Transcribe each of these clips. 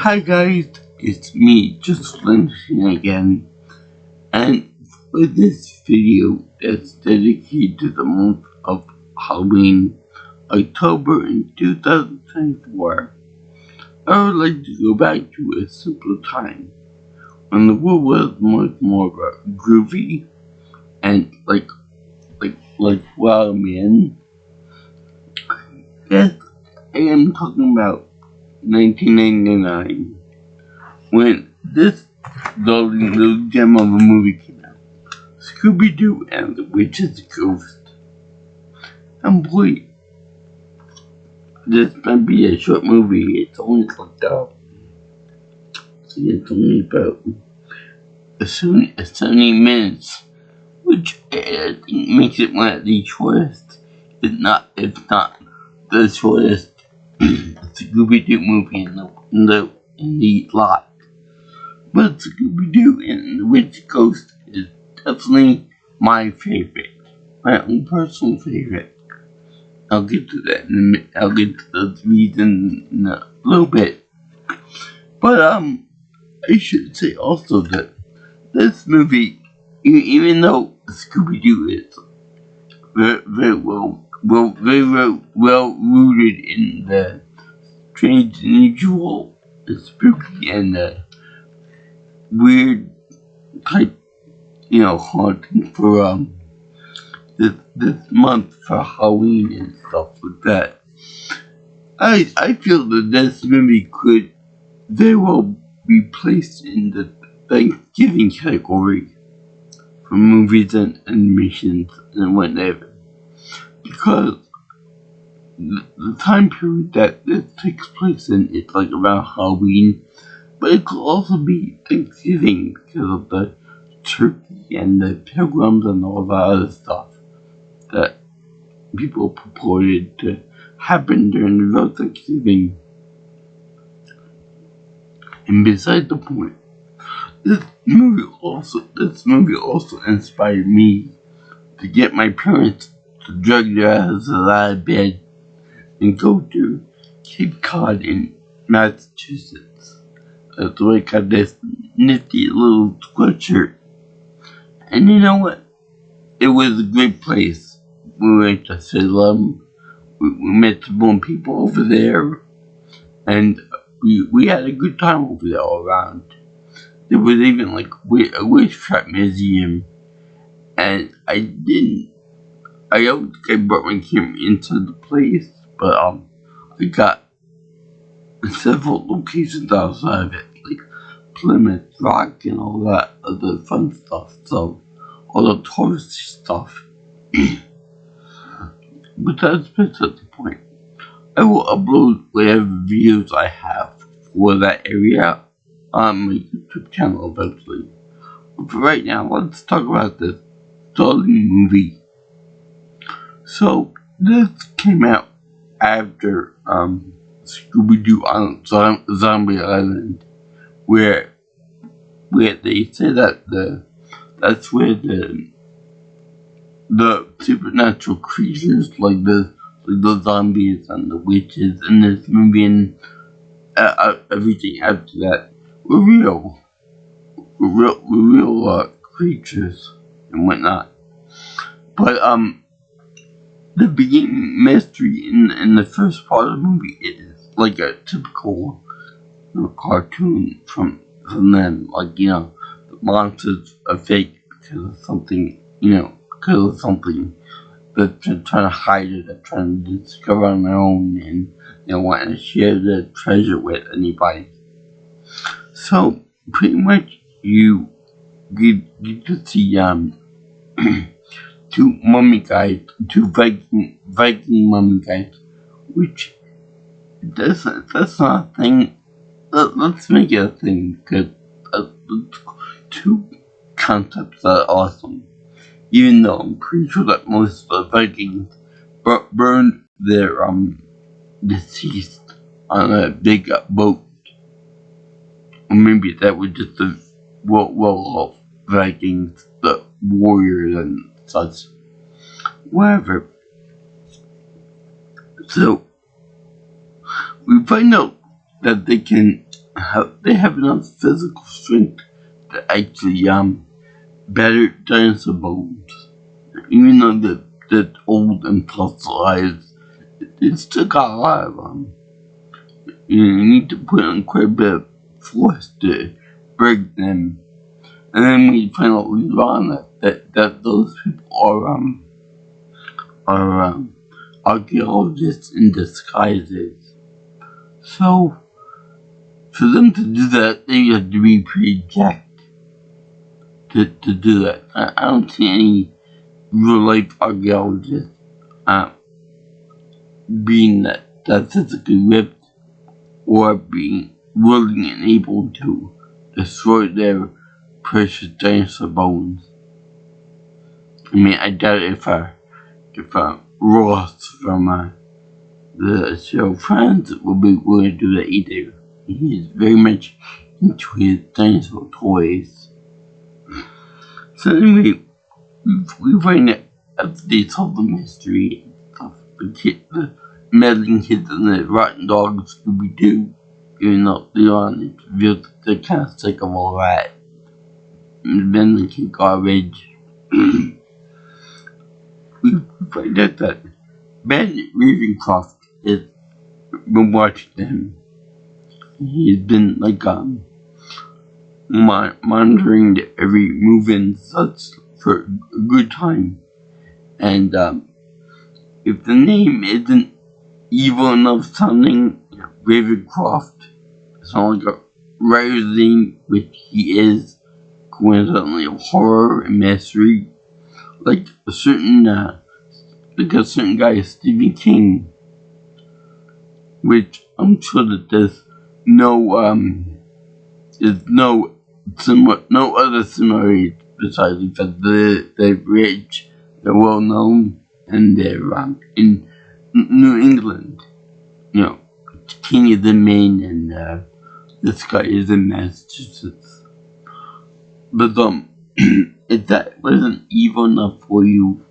Hi guys, it's me, just Lindsay again, and for this video that's dedicated to the month of Halloween, October in 2024, I would like to go back to a simpler time when the world was much more groovy and like wow man. Yes, I am talking about 1999. When this darling little gem of a movie came out, Scooby-Doo and the Witch's Ghost. And boy, this might be a short movie. It's only it's only about 70 minutes, which I think makes it one of the shortest, if not the shortest Scooby-Doo movie in the lot. But Scooby-Doo and the Witch Ghost is definitely my favorite. My own personal favorite. I'll get to that in a minute. I'll get to the reason in a little bit. But, I should say also that this movie, even though Scooby-Doo is very well rooted in the strange and unusual, the spooky and the weird type, haunting for this month for Halloween and stuff like that. I feel that this movie could very well be placed in the Thanksgiving category for movies and animations and whatever, because the time period that this takes place in is like around Halloween. But it could also be Thanksgiving because of the turkey and the pilgrims and all that other stuff that people purported to happen during the real Thanksgiving. And beside the point, this movie also inspired me to get my parents to drag their asses out of bed and go to Cape Cod in Massachusetts. So I got this nifty little sweatshirt. And you know what? It was a great place. We went to Salem. We met some more people over there. And we had a good time over there all around. There was even like a witchcraft museum. And I don't think I brought my camera into the place. But I got several locations outside of it. Like Plymouth Rock and all that other fun stuff, so all the touristy stuff. But that's beside the point. I will upload whatever videos I have for that area on my YouTube channel eventually. But for right now, let's talk about this darling movie. So this came out after Scooby-Doo on Zombie Island, where they say that that's where the supernatural creatures like the zombies and the witches in this movie and everything after that were real creatures and whatnot. But the beginning mystery in the first part of the movie is like a typical cartoon from them, like, the monsters are fake because of something, they're trying to hide it, they're trying to discover on their own, and they don't want to share their treasure with anybody. So pretty much you get to see two Viking mummy guys, which that's not a thing. Let's make it a thing, because two concepts are awesome. Even though I'm pretty sure that most of the Vikings burned their deceased on a big boat, or maybe that was just the well-off Vikings, the warriors and such. Whatever. So we find out that they can they have enough physical strength to actually batter dinosaur bones. Even though they're old and fossilized, it still got a lot of them. You need to put on quite a bit of force to break them. And then we find out later on that those people are archaeologists in disguises. So for them to do that, they have to be pretty jacked to do that. I don't see any real life archaeologists being that physically ripped or being willing and able to destroy their precious dinosaur bones. I mean, I doubt if Ross from the show Friends will be willing to do that either. He is very much into his dinosaur toys. So anyway, we find that after they solve the mystery and stuff, the meddling kids and the rotten dog Scooby-Doo, even though later on it's revealed that they're kind of sick of all that meddling kid garbage. We find out that Ben Ravencroft has been watching them. He's been monitoring every move and such for a good time. And if the name isn't evil enough sounding, Ravencroft, it's not like a writer's name, which he is, coincidentally of horror and mystery, like a certain guy, Stephen King, which I'm sure that there's no other similarity besides the fact that they're rich, they're well known, and they're in New England. King is in Maine and this guy is in Massachusetts. But if that wasn't evil enough for you,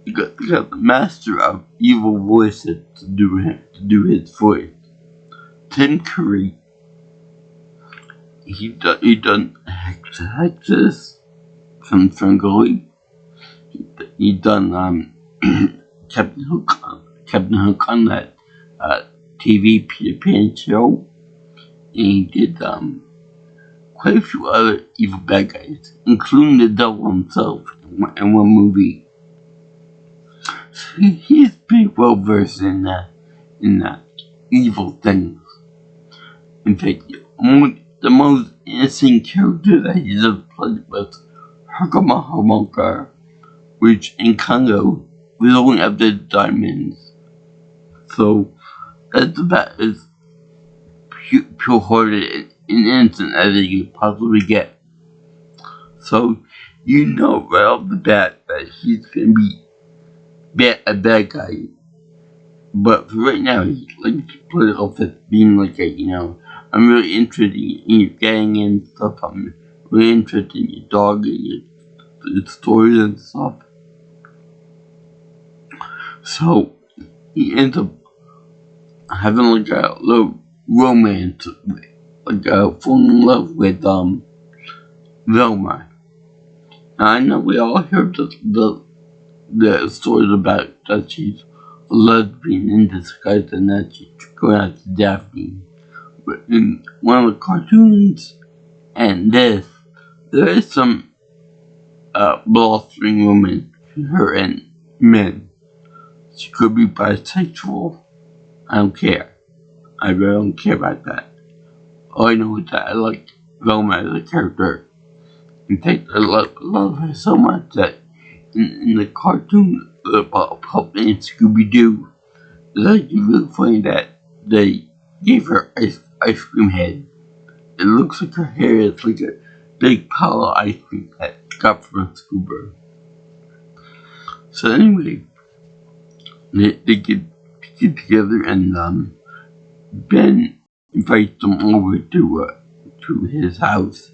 you got the master of evil voices to do his voice. Tim Curry. He done Hexus from Ferngully. He done Captain Hook on that TV Peter Pan show. And he did quite a few other evil bad guys, including the devil himself in one movie. So he's pretty well versed in evil things. In fact, the most innocent character that he's ever played was Hakamahamonka, which in Congo was only after diamonds. So that's about as pure-hearted and innocent as you could possibly get. So right off the bat that he's gonna be a bad guy. But for right now, he likes to play it off as being like I'm really interested in your gang and stuff. I'm really interested in your dog and your stories and stuff. So he ends up having a little romance, falling in love with Velma. Now, I know we all heard the stories about that she's a lesbian in disguise and that she's going out to Daphne. But in one of the cartoons and this, there is some blustering women between her and men. She could be bisexual. I don't care. I really don't care about that. All I know is that I like Velma as a character. In fact, I love her so much that in the cartoon about a pup named Scooby-Doo, it's actually really funny that they gave her ice cream head. It looks like her hair is like a big pile of ice cream that got from a scoober. So anyway, they get together and Ben invites them over to his house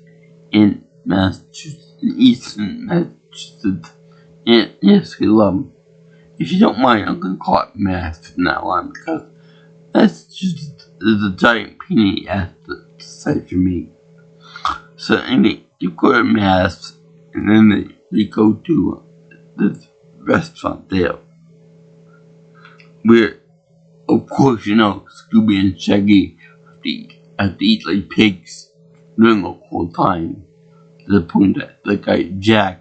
in Massachusetts, Eastern Massachusetts. And yes, we love him. If you don't mind, I'm gonna call it Mass from now on because Massachusetts is a giant pain in the ass to aside from me. So anyway, they go to mass, and then they go to this restaurant there, where, of course, Scooby and Shaggy have to eat like pigs during the whole time, to the point that the guy Jack,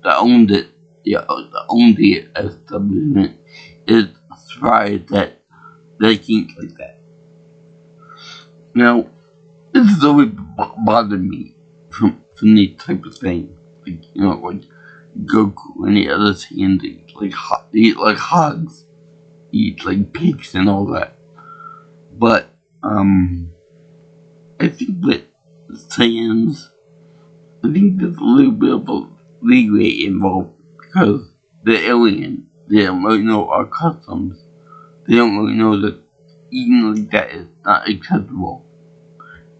that owned it, that owned the establishment, is surprised that they can eat like that. Now, this has always bothered me from this type of thing. Like Goku and the others saying they eat like hogs, eat like pigs and all that. But, I think that Saiyans, I think there's a little bit of a leeway involved because they're alien. They don't really know our customs. They don't really know that eating like that is not acceptable.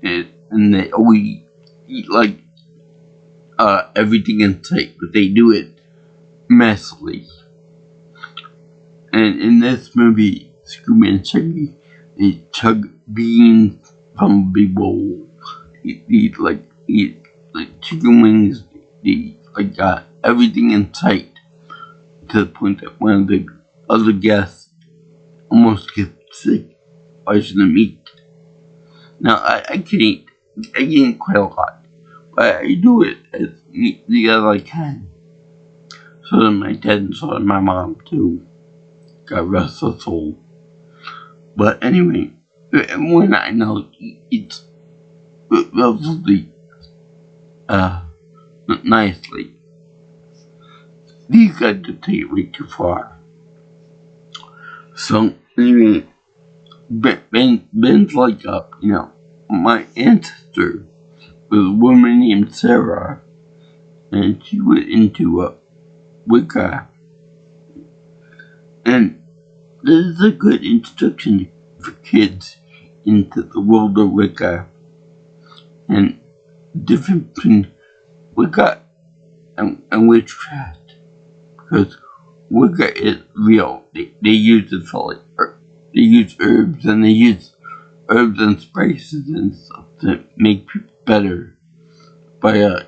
And they always eat like everything in sight, but they do it messily. And in this movie, Scooby and Shaggy, they chug beans from a big bowl. Eat like chicken wings. They eat like everything in sight, to the point that one of the other guests almost gets sick watching them eat. Now I can eat quite a lot, but I do it as neatly as I can. So did my dad and so did my mom too. God rest her soul. But anyway, when I know it's relatively nicely, these guys could take it way too far. So anyway, Ben's like my ancestor was a woman named Sarah, and she went into Wicca. And this is a good introduction for kids into the world of Wicca and the difference between Wicca and witchcraft. Because Wicca is real. They use it for they use herbs and and spices and stuff to make people better by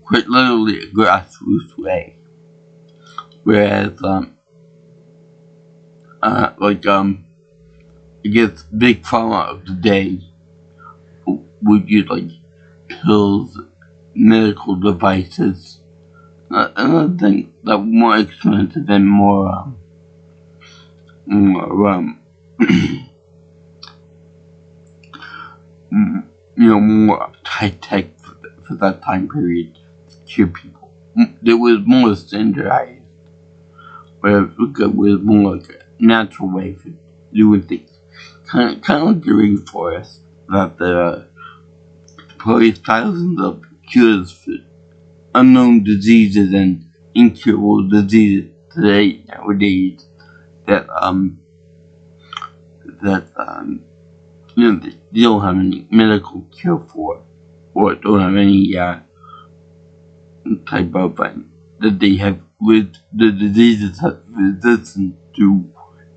quite literally a grassroots way. Whereas I guess big pharma of the day would use like pills, medical devices, another thing that were more expensive and more more high tech for that time period to cure people. It was more standardized, whereas Wicca was more like a natural way for doing things. Kind of like the rainforest, that there are probably thousands of cures for unknown diseases and incurable diseases nowadays that they don't have any medical cure for, or don't have any type of that they have with the diseases have resistance to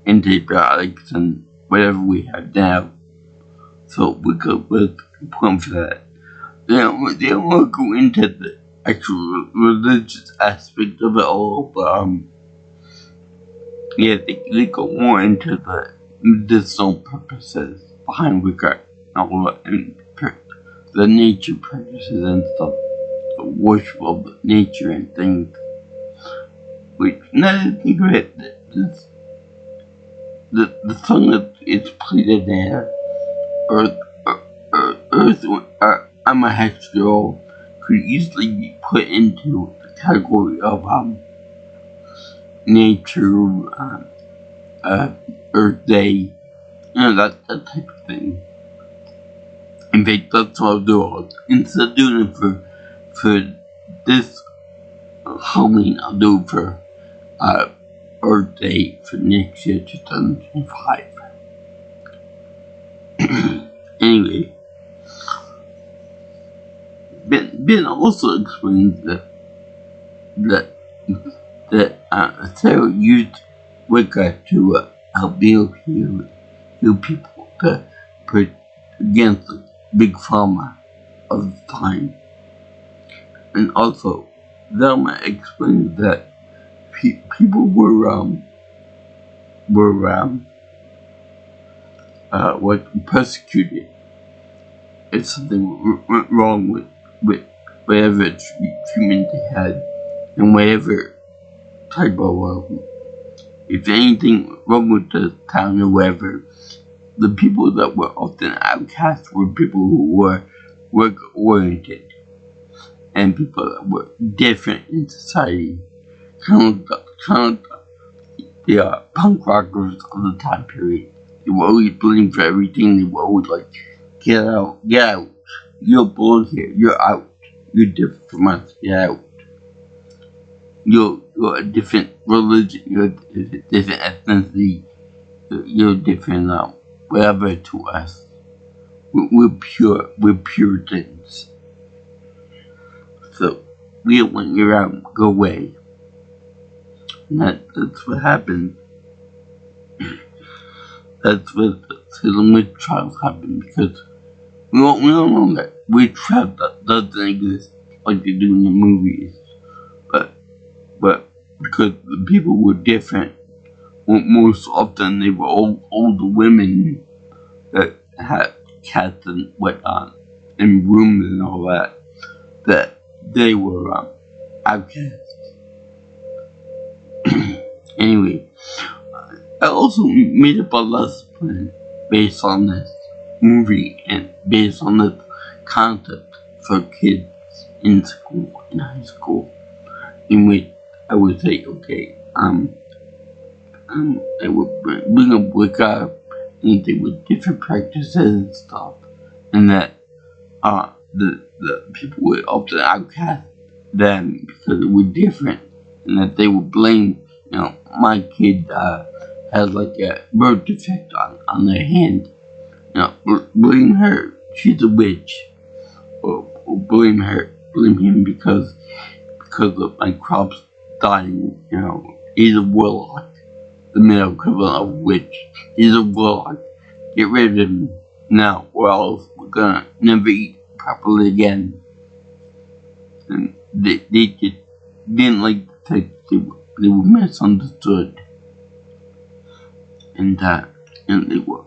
antibiotics and whatever we have now. So we could point for that. They don't want to go into the actual religious aspect of it all, but they go more into the medicinal purposes behind Wicca and the nature practices and stuff, the worship of nature and things. Which, now that I think of it, the song that is played in there, Earth, I'm a Hex Girl, could easily be put into the category of nature, Earth Day, that type of thing. In fact, that's what I'll do. Instead of doing it for this Halloween, I'll do it for Earth Day for next year, 2025. Anyway, Ben also explains that Sarah used Wicca to help heal people to put against big pharma of the time. And also, Velma explained that people were persecuted if something went wrong with whatever treatment they had, and whatever type of if anything went wrong with the town or whatever, the people that were often outcast were people who were work oriented and people that were different in society, kind of the punk rockers of the time period. They were always blamed for everything. They were always like, get out, you don't belong here, you're out, you're different from us, get out. You're a different religion, you're a different ethnicity, you're different whatever to us. We're Puritans. So we don't want you out, go away. And that's what happened. That's what the Salem witch trials happened, because we don't know that witch trial doesn't exist like they do in the movies. But because the people were different, most often they were older women that had cats and whatnot, and rooms and all that they were outcasts. Anyway, I also made up a lesson plan based on this movie and based on the concept for kids in school, in high school, in which I would say, okay, I would bring up wake up and they with different practices and stuff, and that the people would often outcast them because they were different, and that they would blame, my kid has like a birth defect on their hand, blame her, she's a witch, or blame him because of my crops dying, he's a warlock. The male equivalent of witch. He's a warlock. Get rid of him now, or else we're gonna never eat properly again. And they just didn't like the text. They were misunderstood, and they were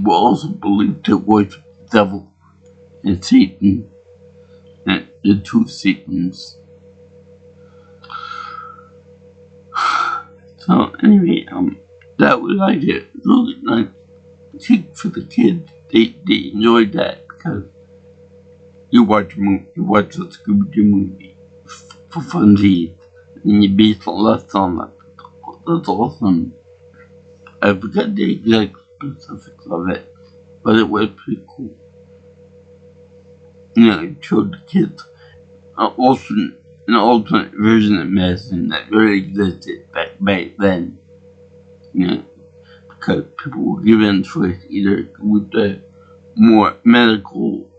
also believed to worship the devil and Satan, and the two Satans. So anyway, that was like a really nice treat for the kids. They enjoyed that because you watch a Scooby-Doo movie for funsies, and you base a lesson on that. That's awesome. I forgot the exact specifics of it, but it was pretty cool. It showed the kids also an alternate version of medicine that really existed back then. Because people were given choice either with the more medical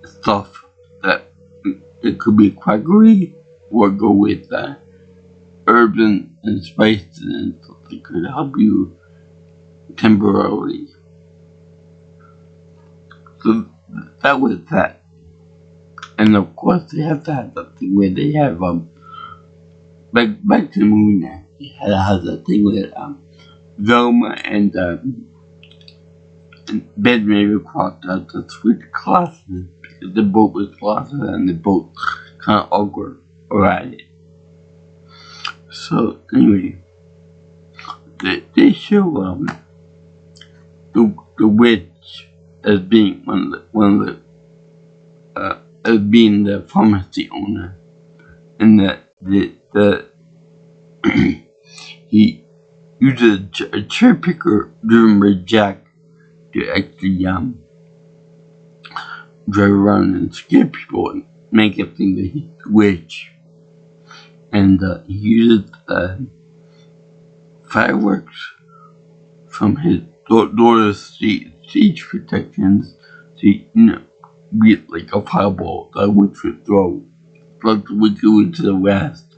stuff that it could be quackery, or go with herbs and spices and stuff that could help you temporarily. So that was that. And of course they have to have that thing where they have back to the movie now. They had that thing with Velma and Ben Ravencroft had to switch classes because they both was classes and they both kind of awkward about it. So anyway, they show the witch as being one of the as being the pharmacy owner, and that he uses a cherry picker driven by Jack to actually drive around and scare people and make them think that he's a witch. And he uses fireworks from his daughter's siege protections to be like a fireball that witch would throw, like the witch would to the west.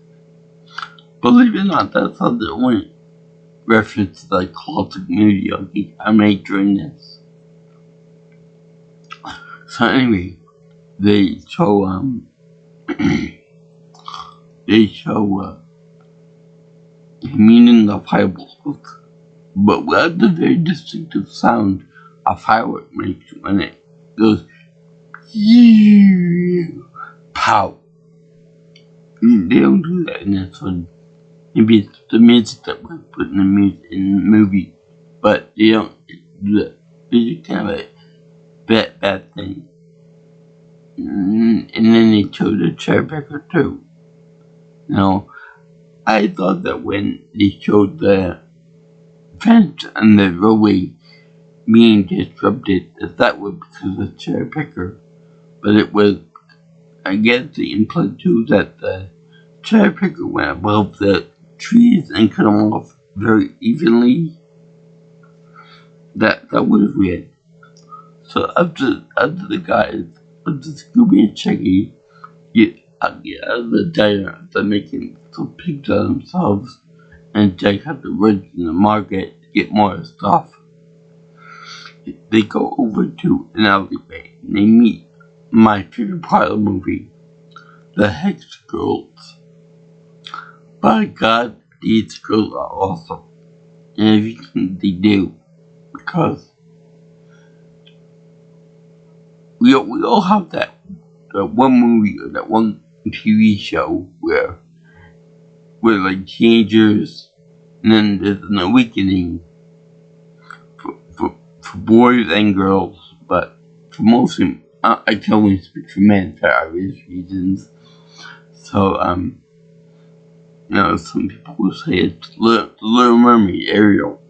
Believe it or not, that's not the only reference to the classic movie I made during this. So anyway, they show they show meaning of fireballs, but without the very distinctive sound a firework makes when it goes pow. They don't do that in this one. Maybe it's the music that was put in the movie, but they don't do that. It's kind of a bad thing. And then they showed the cherry picker too. Now, I thought that when they showed the fence and the roadway being disrupted, that was because of the cherry picker. But it was, I guess, the input too that the cherry picker went above the trees and cut them off very evenly. That was weird. So after the guys, after Scooby and Shaggy get out of the diner after making some pigs of themselves, and Jack had to run to the market to get more stuff, they go over to an alleyway and they meet my favorite part of the movie, the Hex Girls. By God, these girls are awesome. And everything they do, because we all have that one movie or that one TV show where we're like teenagers, and then there's an awakening for boys and girls, but for most of them, I can only speak for men for obvious reasons. So, some people will say it's the Little Mermaid, Ariel.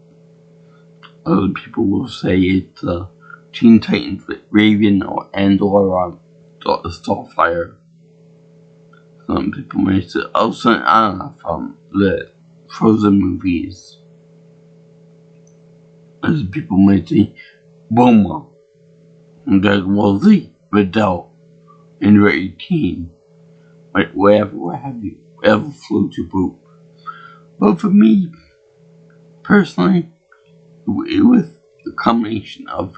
Other people will say it's Teen Titans with Raven or Starfire. Some people may say also Anna from the Frozen movies. Other people may say Bulma from Dragon Ball Z, Videl, and Ray 18. Like whatever floats your boat. But for me, personally, it was a combination of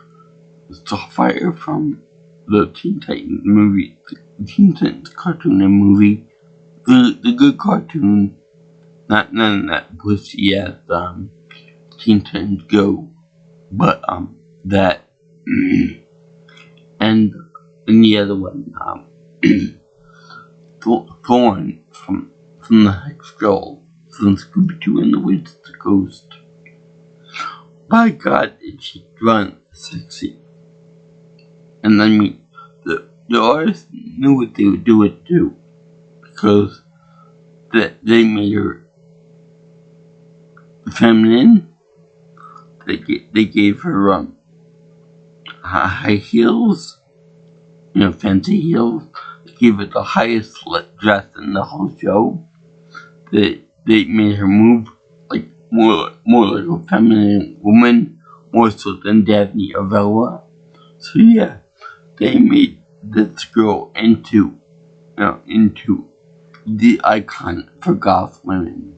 Starfire from the Teen Titans movie, the Teen Titans cartoon and movie, the good cartoon, not none of that pussy ass Teen Titans Go, but that and the other one, Thorn from the Hex Girl from Scooby-Doo and the Witch of the Ghost. By God, did she run sexy. And I mean, the artists knew what they would do it too, because they made her feminine. They gave her high heels, fancy heels. They gave her the highest dress in the whole show. They made her move like more like a feminine woman, more so than Daphne or Bella. So yeah, they made this girl into the icon for goth women.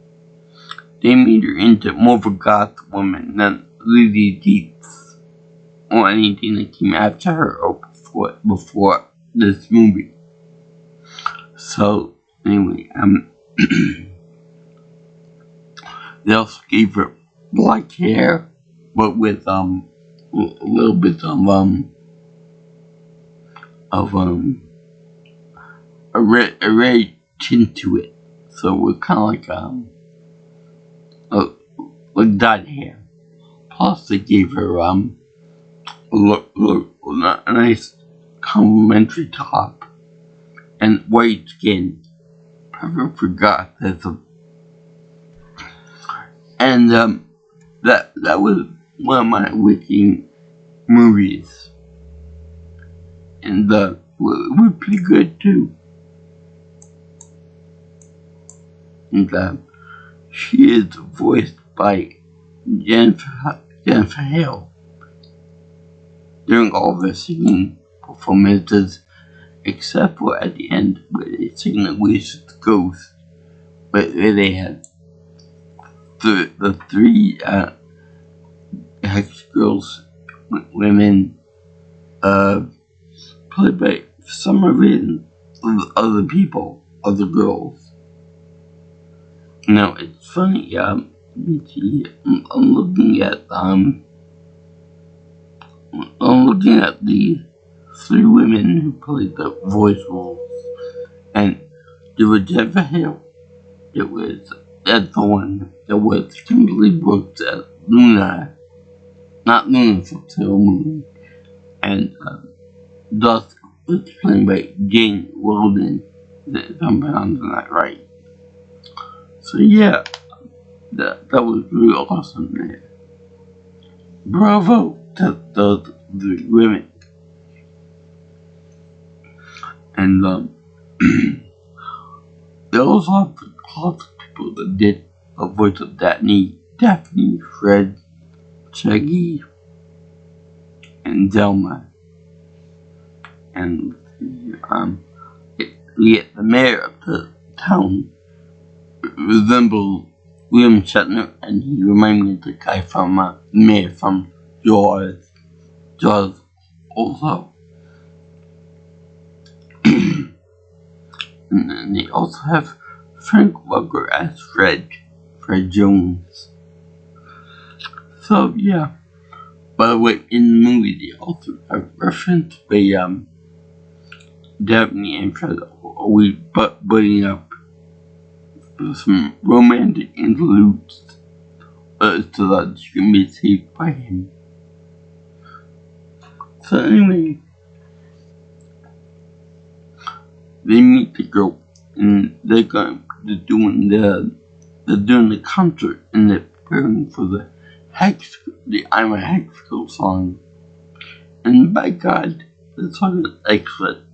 They made her into more of a goth woman than Lily Dietz or anything that came after her or before this movie. So anyway, they also gave her black hair, but with a little bit of a red tint to it. So it was kind of like dyed hair. Plus they gave her a nice complimentary top and white skin. Perfect for gothism. And that was one of my waking movies. And it was pretty good too. And she is voiced by Jennifer Hale during all the singing performances, except for at the end where they sing the Wish of the Ghost, where they had the three Hex Girls women played by some reason other people, other girls. Now it's funny. Let me see. I'm looking at the three women who played the voice roles, and there was Jennifer Hale. That's the one. There was Kimberly Brooks as Luna, not Luna from Sailor Moon, and Dusk was played by Jane Weldon, if I'm pronouncing that right. So yeah, that was really awesome there. Bravo to those three women. And there was lots of people that did a voice of Daphne, Fred, Shaggy, and Zelma. And yet the mayor of the town resembled William Shatner, and he reminded me of the guy from the mayor from Jaws also. And then they also have Frank Welker as Fred Jones. So yeah. By the way, in the movie they also have reference by Daphne and Fred always buddying up for some romantic interludes so that she can be saved by him. So anyway, they meet the girl and they're doing the concert and they're preparing for the I'm a Hex Girl song. And by God, the song is excellent.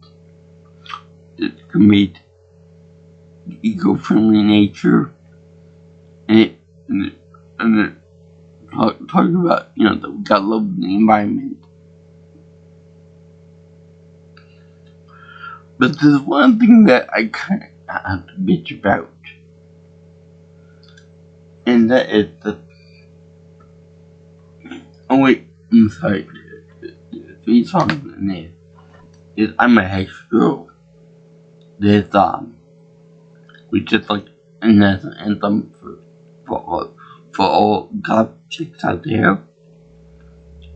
It's made eco-friendly nature, and it talks about that we gotta love the environment. But there's one thing that I kind of have to bitch about, and that is the. Oh wait, I'm sorry. The 3 songs in there is I'm a Hex Girl. There's which is like a national anthem for all God chicks out there.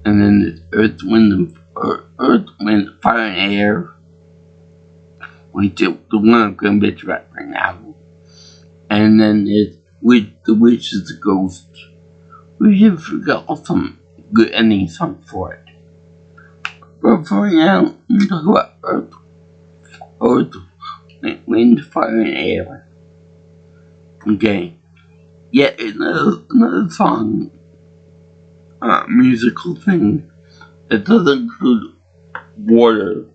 And then there's Earth, Wind, Fire, and Air, which is the one I'm gonna bitch about right now. And then there's The Witch is the Ghost. We should figure out some good ending song for it. But for now, we talk about Earth, Wind, Fire, and Air. Okay. Yet another song, musical thing that doesn't include water.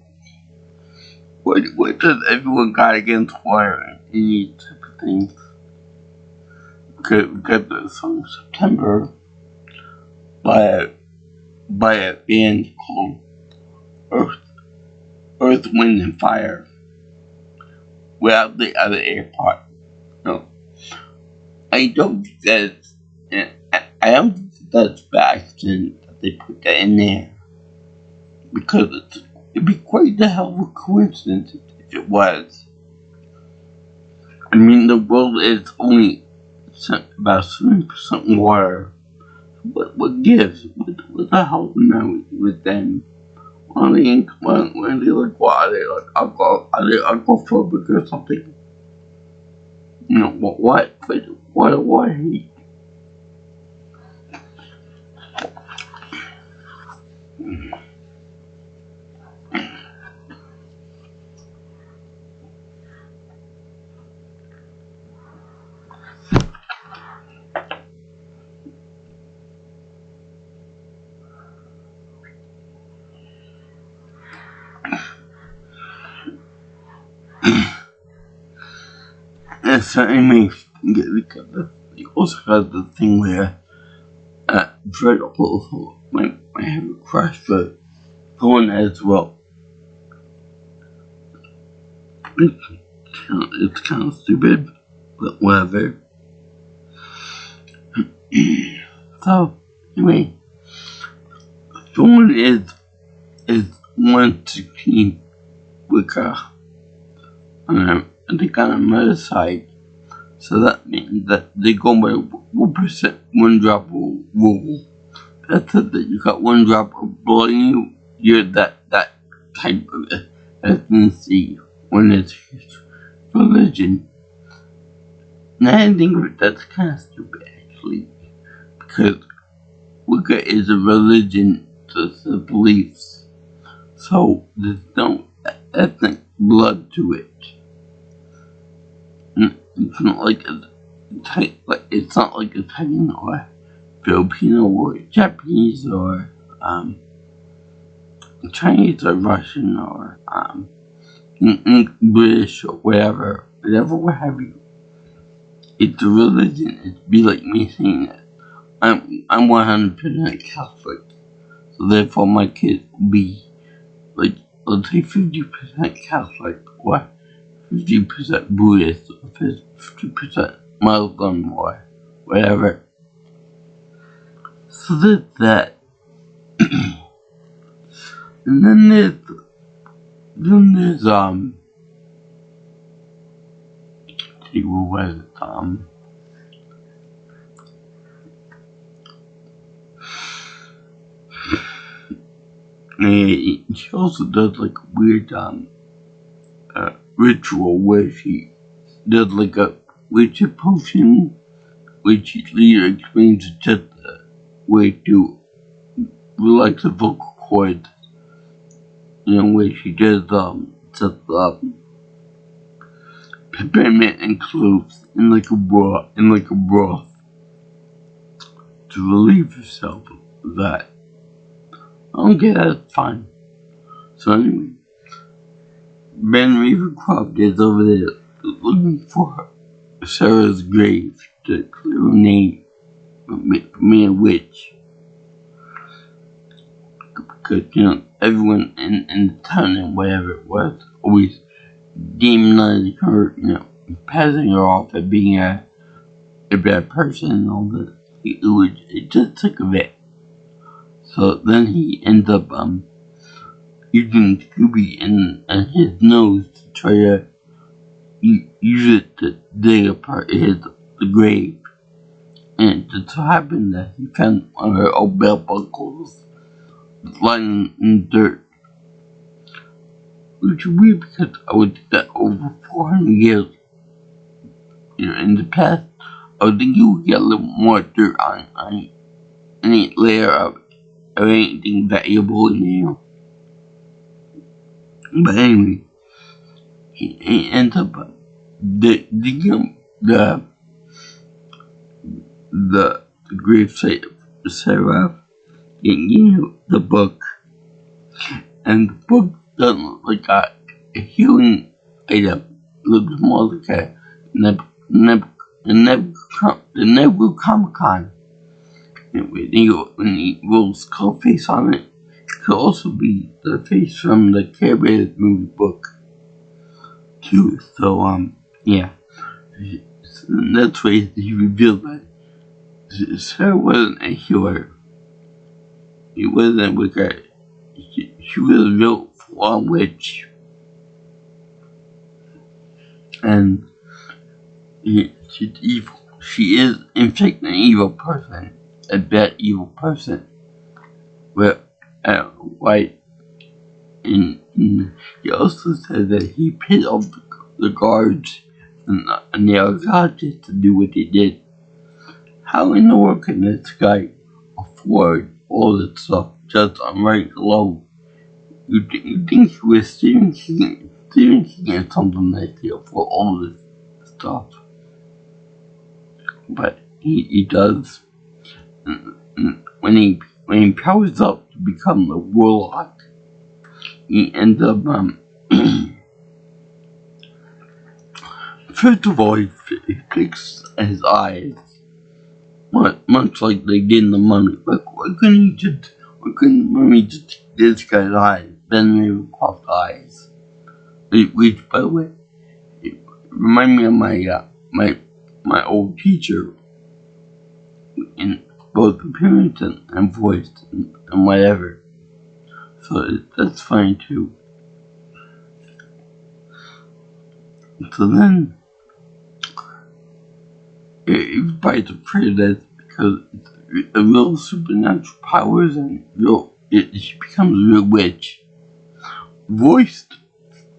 What does everyone got against water and any type of things? We got the song September by a band called Earth, Wind, and Fire. Without the other air part. No. I don't think that's by accident that they put that in there. Because it'd be quite the hell of a coincidence if it was. I mean, the world is only about 7% water. What gives? What the hell now with them? When they like what? Are they like aquaphobic or something? What? Why hate? And so anyway, you also got the thing where Fred also might have a crush for someone as well. It's kind of stupid, but whatever. So anyway, someone is wants to keep Wicca on another side. So that means that they go by 1%, 1 drop rule. That's it, that you got 1 drop of blood in you, you're that type of ethnicity when it's religion. Now I think that's kind of stupid actually, because Wicca is a religion, to the beliefs, so there's no ethnic blood to it. It's not like it's not like Italian or Filipino or Japanese or Chinese or Russian or British or whatever, what have you. It's a religion. It'd be like me saying that I'm 100% Catholic, so therefore my kids will be like, let's say 50% Catholic or 50% Buddhist or 50% Muslim or whatever. So there's that. And then there's what was it, she also does like a weird ritual where she does like a witch potion, which she later explains is just a way to relax the vocal cords. Where she just sets peppermint and cloves in like a broth to relieve herself of that. Okay, that's fine. So anyway, Ben Ravencroft is over there looking for Sarah's grave to clear her name from being a witch. Because, everyone in the town and whatever it was always demonizing her, passing her off as being a bad person and all that. It just took a bit. So then he ends up using Scooby and his nose to try to use it to dig apart the grave. And it just so happened that he found one of her old belt buckles lying in the dirt. Which is weird because I would think that over 400 years, in the past, I would think you would get a little more dirt on any layer of anything valuable in you. But anyway, he ends up digging the gravesite of Sarah, getting the book, and the book doesn't look like a healing item. It looks more like a the Nebula Comic-Con. When he rolls skull face on it, it could also be the face from the Care Bears movie book too. So yeah, that's why he revealed that Sarah wasn't a healer. He wasn't like she was a real full-on witch, and she's evil. She is, in fact, an evil person, a bad evil person. But why? And he also said that he paid off the guards and the archaeologists to do what they did. How in the world can this guy afford all this stuff just on right alone? You think he was Stephen King or something like that for all this stuff? But he does. When he powers up to become the warlock, he ends up first of all he fixes his eyes, much like they did in the Mummy. Why couldn't Mummy just take this guy's eyes, Ben Ravencroft's eyes? Which, by the way, it remind me of my old teacher in both appearance and voice and whatever. So that's funny too. So then, everybody's afraid of that because it's a real supernatural powers and she becomes a real witch. Voiced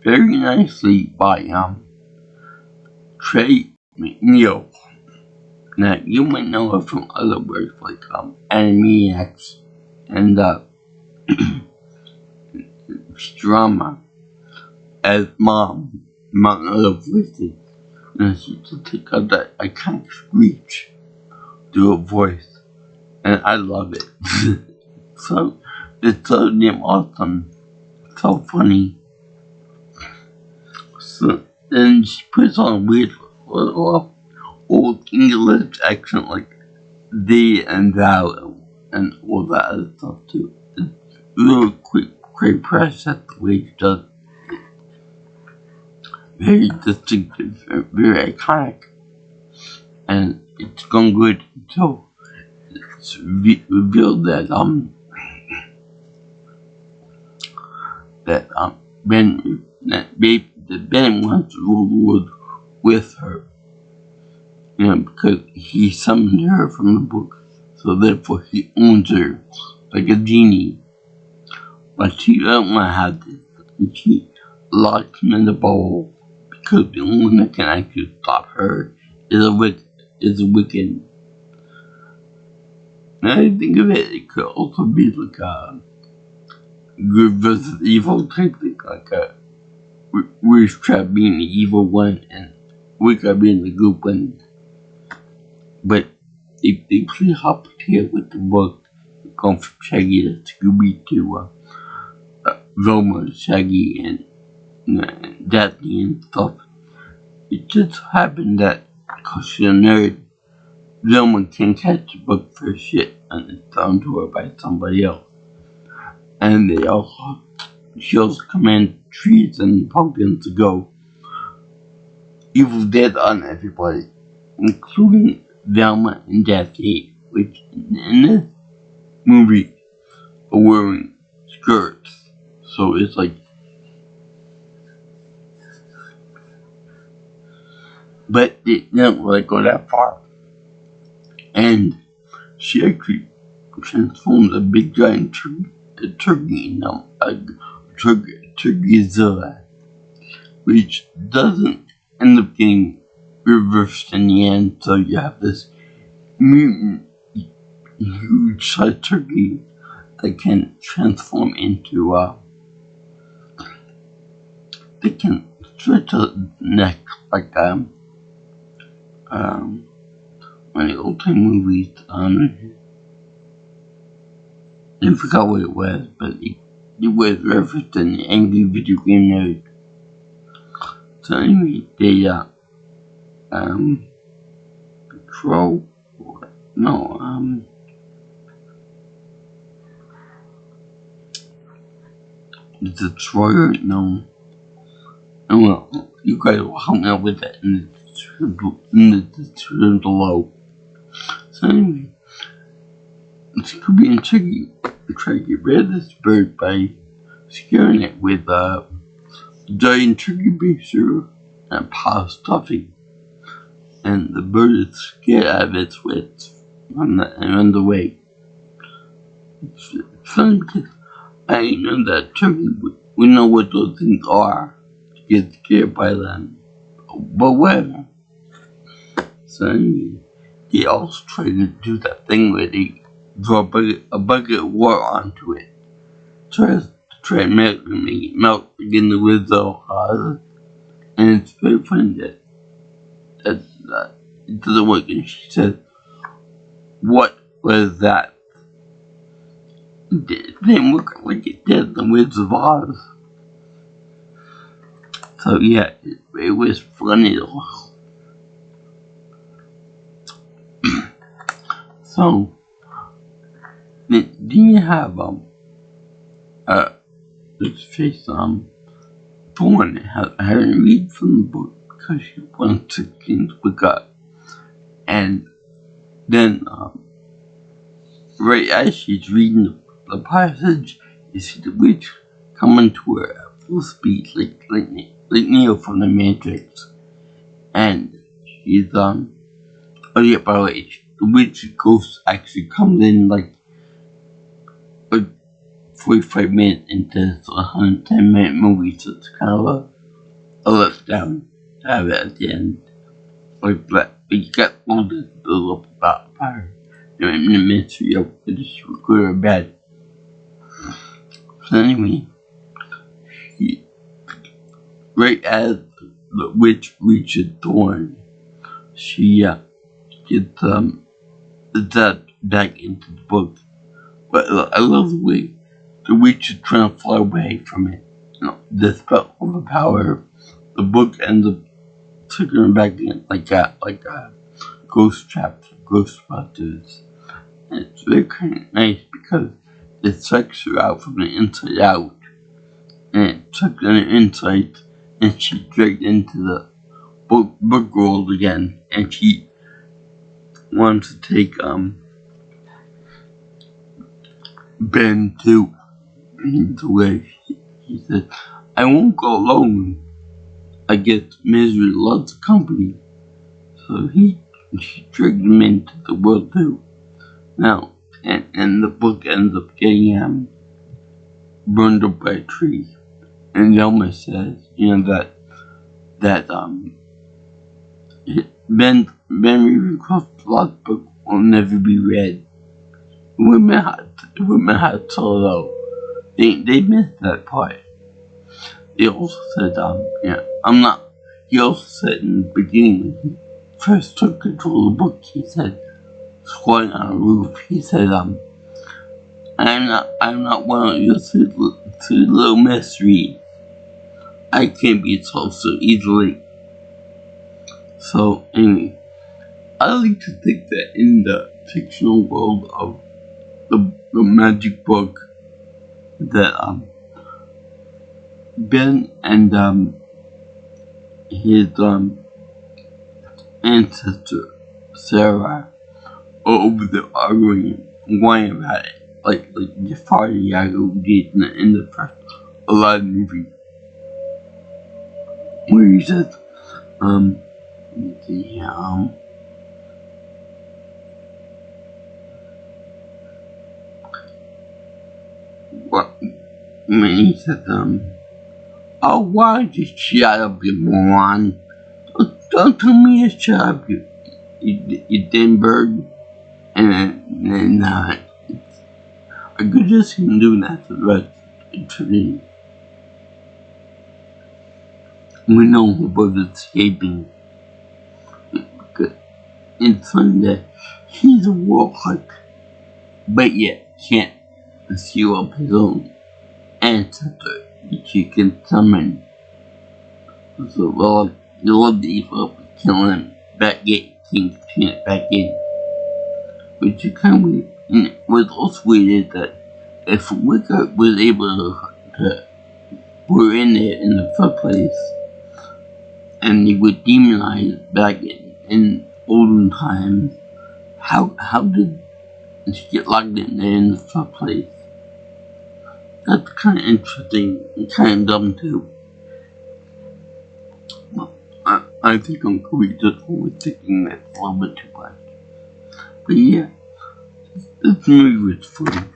very nicely by Trey McNeil. Now you might know her from other works like Animaniacs and Drama as Mom, among other voices. And she just take out that iconic screech to her voice, and I love it. So it's so damn awesome, so funny. So then she puts on a weird little old English accent like they and thou and all that other stuff too. It's really great press at the way she does. Very distinctive, very iconic, and it's gone good until it's revealed that Ben wants to rule the world with her, because he summoned her from the book, so therefore he owns her like a genie. But she doesn't want to have this, and she locks him in the bowl because the only one that can actually stop her is a wicked. Now I think of it, it could also be like a good versus evil type thing, like a Witchtrap being the evil one and Wicca being the good one. But they play hot potato with the book, going from Shaggy to Scooby-Doo, Velma, Shaggy, and Daphne and stuff. It just happened that because she's a nerd, Velma can catch the book for shit and it's thrown to her by somebody else. And she also commands trees and pumpkins to go evil dead on everybody, including Velma and Daphne, which in this movie are wearing skirts. So it's like, but they didn't really go that far. And she actually transforms a big giant turkey in a turkeyzilla, which doesn't end up getting reversed in the end. So you have this mutant, huge sized turkey that can transform into they can stretch the neck like one of the old time movies. I forgot what it was, but it was referenced in the Angry Video Game Nerd. So anyway, they patrol. No, the Destroyer. No. Oh well, you guys will help me out with that in the description below. So anyway, Scooby and Chicky try to get rid of this bird by scaring it with giant turkey baster and a pile of stuffing. And the bird is scared out of its wits and runs away. It's funny because I know that turkey we know what those things are to get scared by them. But whatever. So anyway, they also try to do that thing where they draw a bucket of water onto it. Try to make it melt again the wizard. And it's very funny that it doesn't work. And she says, "What was that?" It didn't work like it did in the Wizard of Oz. So yeah, it was funny though. So then you have this face Thorn having to read from the book because she wants to change book up, and then right as she's reading the passage, you see the witch coming to her at full speed, like Neo from the Matrix, and she's oh yeah, by the way, the witch ghost actually comes in like 45 minutes into this 110-minute movie, so it's kind of a letdown to have it at the end. Like, but you got all this build up about her, and the mystery of whether she was good or bad. So anyway, right as the witch reaches Thorn, she gets zapped back into the book. But I love the way the witch is trying to fly away from it. Despite all the power, the book ends up taking her back in like a ghost trap, Ghostbusters. And it's very kind of nice because it sucks her out from the inside out, and it sucks on her inside, and she's dragged into the book world again, and she wants to take Ben too. The way he said, "I won't go alone. I guess misery loves company." So she dragged him into the world too. Now, and the book ends up getting burned up by a tree. And Zelma says, that Ben across the last book will never be read. Women had to tell it out. They missed that part. They also said, he also said in the beginning when he first took control of the book, he said, squatting on a roof, he said, I'm not one of your two little mysteries. I can't be told so easily. So anyway, I like to think that in the fictional world of the magic book, that Ben and his ancestor Sarah are over there arguing and whining about it, like Jafar Yago did in the first Aladdin movie, where he says, what when he said, "Oh, why did you shut up, you moron? Don't tell me to shut up, you damn bird." And then I could just see him doing that for the rest of the training. We know he was escaping. It's funny that he's a warhawk, but yet can't seal up his own ancestor that you can summon. So, well, you love the evil of killing him, back can't it back in. Which is kind of weird. And what's also weird is that if Wicca was able to put her in there in the first place, and he was demonized back in olden times, how did she get locked in there in the first place? That's kind of interesting and kind of dumb too. Well, I think I'm just overthinking that a little bit too much. But yeah, this movie was fun.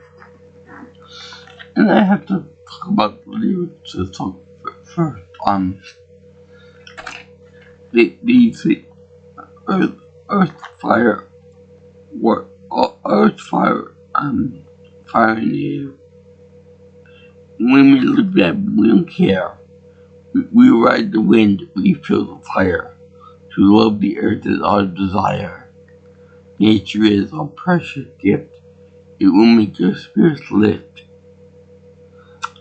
And I have to talk about the lyrics to talk first. They say earth, fire, fire in the air. When we live that, we don't care. We ride the wind, we feel the fire. To love the earth is our desire. Nature is our precious gift. It will make your spirits lift.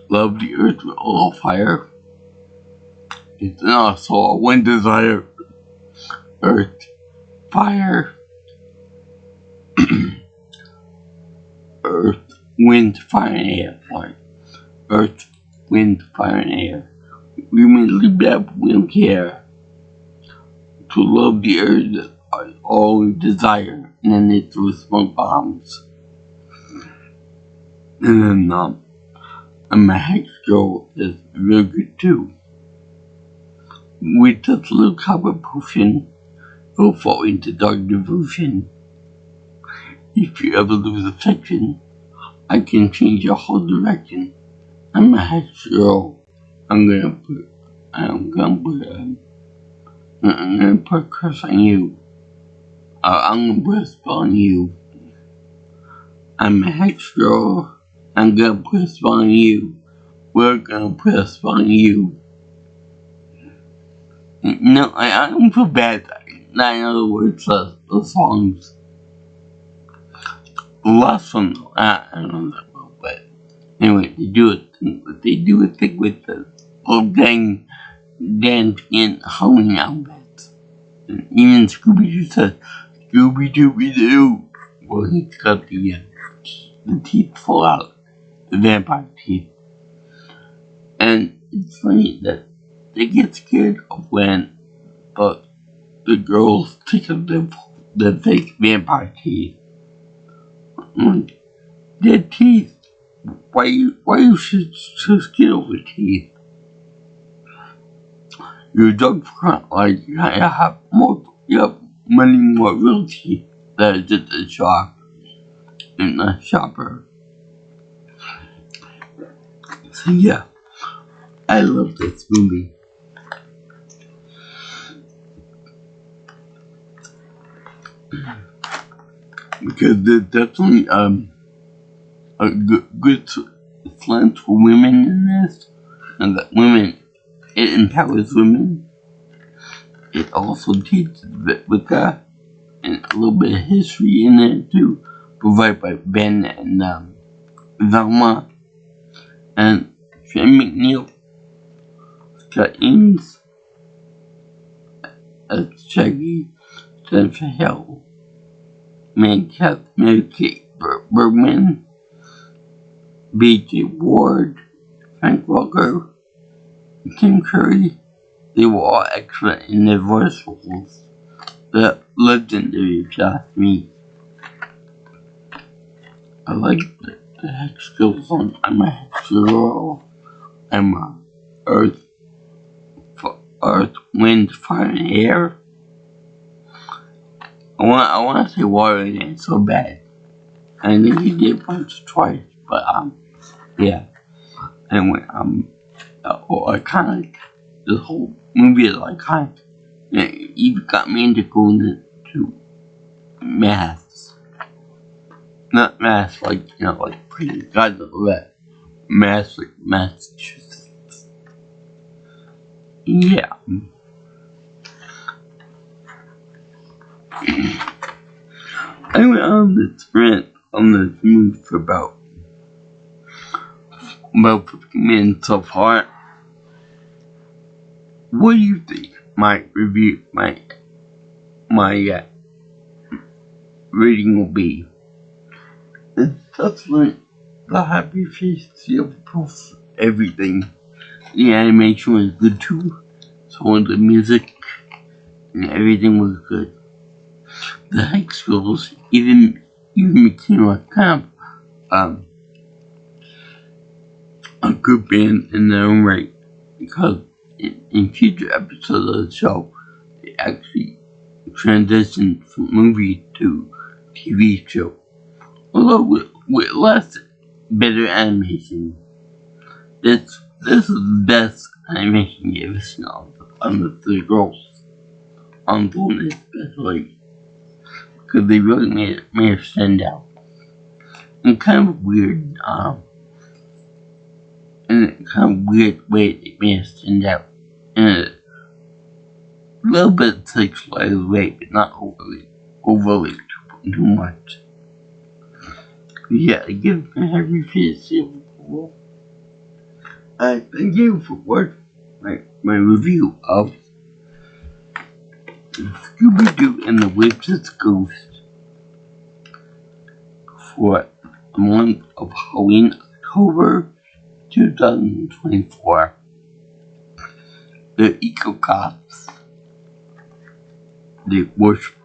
Love the earth with all fire. It's in our soul, one desire. Earth, fire. Earth, wind, fire, and air. Sorry. Earth, wind, fire, and air. We may live that, but we don't care. To love the earth is all we desire. And then they threw smoke bombs. And then And my ex girl is real good too. With just a little copper potion, you'll fall into dark devotion. If you ever lose affection, I can change your whole direction. I'm a ex girl. I'm gonna put a curse on you. I'm gonna put a spell on you. I'm a hex girl. I'm gonna put a spell on you. We're gonna put a spell on you. No, I don't feel bad. Not in other words, the songs. The last one, I don't know that well, but anyway, they do a thing with the whole gang dancing in Halloween outfits. And even Scooby-Doo says, Scooby-Doo. Well, he's got the teeth fall out, the vampire teeth. And it's funny that they get scared of when the girls take up the fake vampire teeth. Their teeth. Why you so scared of the teeth? Your dog front like you have many more real teeth that are just a shop in a shopper. So yeah, I love this movie. Because there's definitely a good slant for women in this, and that it empowers women. It also teaches Wicca and a little bit of history in there too, provided by Ben and Velma and Shane McNeil, Scott Eames as Shaggy, Jennifer Hill, Mary Kate Bergman, B.J. Ward, Frank Walker, Tim Curry. They were all excellent in their voice roles. The legendary Josh Me. I like the hex skills on I'm a hex girl. I'm a earth, wind, fire, and air. I want to say water in it so bad. I think he did once or twice, but yeah. Anyway, iconic. The whole movie is iconic. It even got me into going to maths. Not maths like, like pretty God that. Maths like Massachusetts. Yeah. Anyway, let's rant on this movie for about 50 minutes so far. What do you think my review, my rating will be? It's definitely the happy face, seal proof, everything. The animation was good too, so the music and everything was good. The hex girls even became a kind of a good band in their own right, because in future episodes of the show, they actually transitioned from movie to TV show. Although with less better animation. This is the best animation you've ever seen on the three girls. On Boone especially. Because they really made it stand out. And kind of weird, in a kind of weird way they made it stand out. In a little bit sexualized way, but not overly too much. Yeah, I give every piece of thank you for watching my review of Scooby-Doo and the Witch's Ghost for the month of Halloween, October 2024. The eco-goths, they worship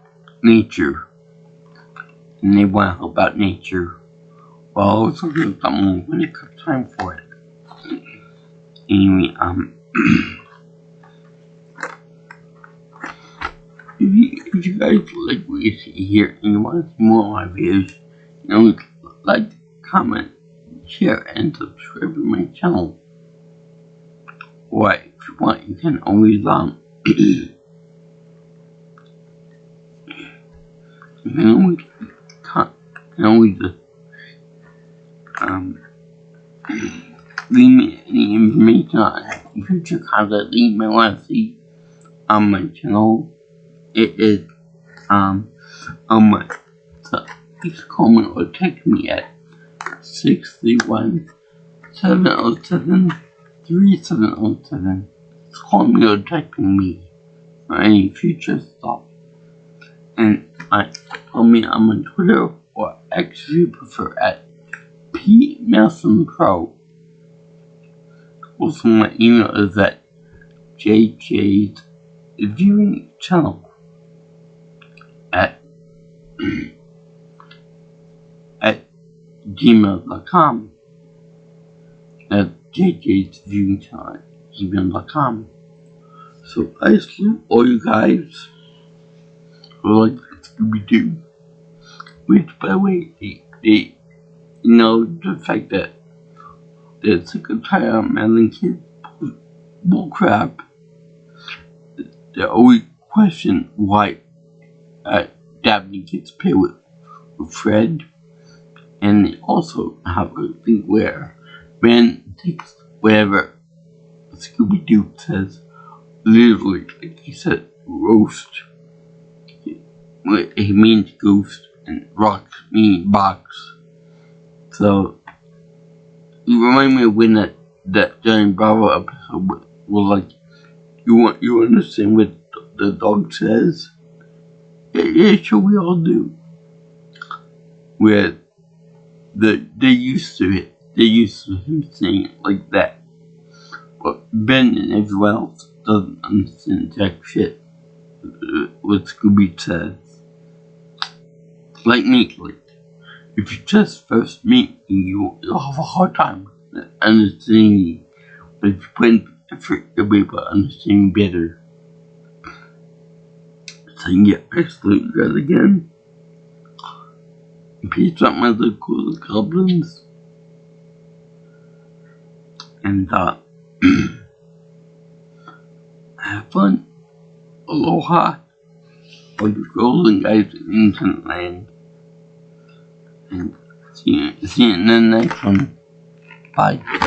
nature, and they want to help out nature, while also doing something when it comes time for it. Anyway, if you guys like what you see here and you want to see more of my videos, like, comment, share, and subscribe to my channel. Or if you want, you can always leave me any information on future content that you might want to see on my channel. It is on my, so please call me or text me at 631-707-3707. Call me or text me for any future stuff. And follow me on my Twitter or X if you prefer at PMelsonPro. Also, my email is at JJ's viewing channel at gmail.com. That's JJ's viewing channel at gmail.com. So I salute all you guys who like Scooby-Doo. Which, by the way, they the fact that they're sick and tired of meddling kids bullcrap. They always question why Daphne gets paired with Fred, and they also have a thing where Ben takes whatever Scooby-Doo says literally, like he said, roast. He means ghost, and rocks mean box. So you remind me of when that Johnny Bravo episode was like, you understand what the dog says? Yeah, sure we all do. Where they're used to it. They're used to him saying it like that. But Ben and everyone else doesn't understand jack shit what Scooby says. Like me, if you just first meet me, you'll have a hard time understanding me. But if you put in effort, you'll be able to understand me better. So yeah, I salute you guys again. Peace out, my little cool goblins. And have fun. Aloha. All you girls and guys in Ancient Land. And see you in the next one. Bye.